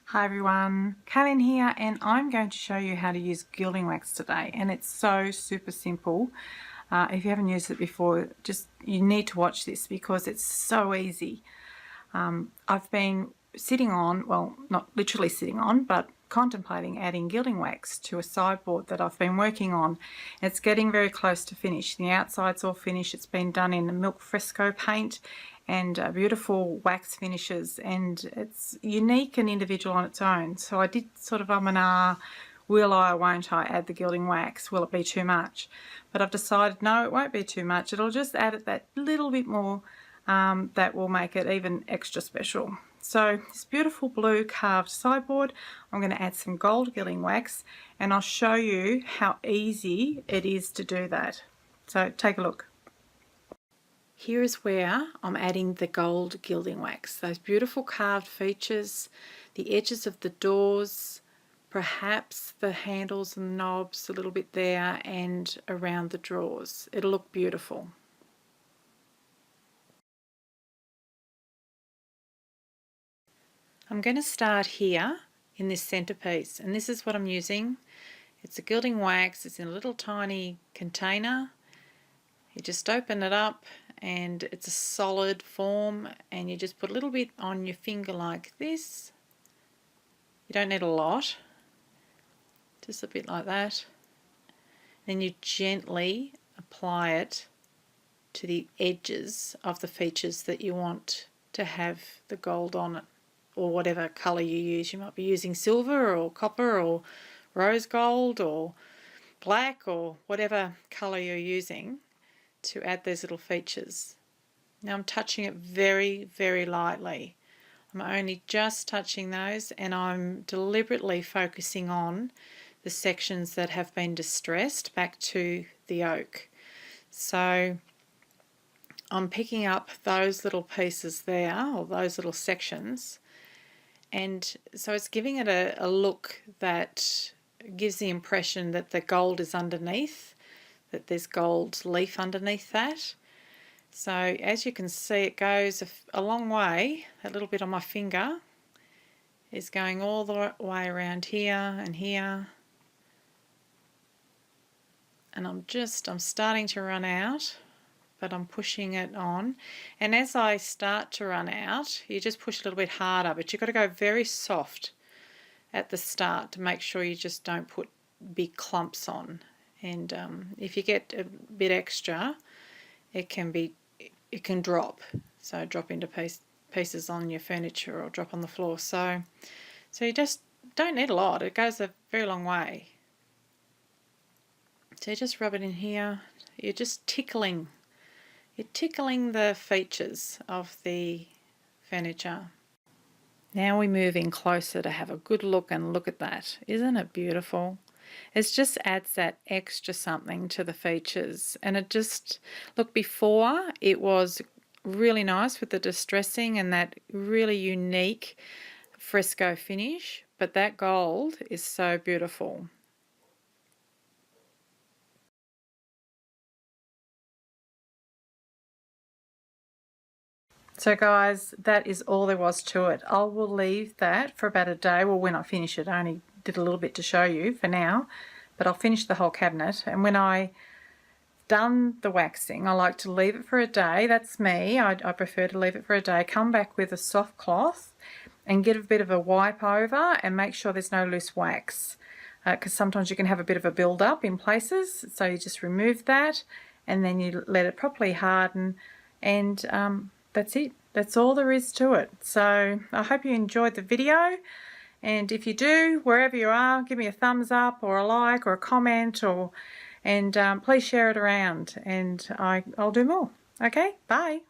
Hi everyone, Kaylin here, and I'm going to show you how to use Gilding Wax today, and it's so super simple. If you haven't used it before, you need to watch this because it's so easy. I've been sitting on, well, not literally sitting on, but contemplating adding Gilding Wax to a sideboard that I've been working on. It's getting very close to finish. The outside's all finished. It's been done in a milk fresco paint and beautiful wax finishes, and it's unique and individual on its own. So I did sort of and will I or won't I add the Gilding Wax? Will it be too much? But I've decided no, it won't be too much. It'll just add it that little bit more that will make it even extra special. So this beautiful blue carved sideboard, I'm going to add some gold Gilding Wax, and I'll show you how easy it is to do that. So take a look. Here is where I'm adding the gold Gilding Wax. Those beautiful carved features, the edges of the doors, perhaps the handles and knobs a little bit there, and around the drawers. It'll look beautiful. I'm going to start here in this centerpiece, and this is what I'm using. It's a Gilding Wax. It's in a little tiny container. You just open it up and it's a solid form, and you just put a little bit on your finger like this. You don't need a lot, just a bit like that. Then you gently apply it to the edges of the features that you want to have the gold on it, or whatever colour you use. You might be using silver or copper or rose gold or black or whatever colour you're using to add those little features. Now I'm touching it very, very lightly. I'm only just touching those, and I'm deliberately focusing on the sections that have been distressed back to the oak. So I'm picking up those little pieces there, or those little sections, and so it's giving it a look that gives the impression that the gold is underneath, that there's gold leaf underneath that. So as you can see, it goes a long way. That little bit on my finger is going all the way around here and here. And I'm starting to run out, but I'm pushing it on. And as I start to run out, you just push a little bit harder, but you've got to go very soft at the start to make sure you just don't put big clumps on. And if you get a bit extra, it can drop. So drop into pieces on your furniture or drop on the floor. So you just don't need a lot. It goes a very long way. So you just rub it in here. You're just tickling. You're tickling the features of the furniture. Now we move in closer to have a good look, and look at that. Isn't it beautiful? It just adds that extra something to the features. And it just, look, before it was really nice with the distressing and that really unique fresco finish, but that gold is so beautiful. So guys, that is all there was to it. I will leave that for about a day. Well, when I finish it, I only did a little bit to show you for now, but I'll finish the whole cabinet. And when I done the waxing, I like to leave it for a day. That's me. I prefer to leave it for a day. Come back with a soft cloth and get a bit of a wipe over and make sure there's no loose wax, because sometimes you can have a bit of a build up in places. So you just remove that and then you let it properly harden, and that's it. That's all there is to it. So I hope you enjoyed the video. And if you do, wherever you are, give me a thumbs up or a like or a comment, and please share it around, and I'll do more. Okay, bye.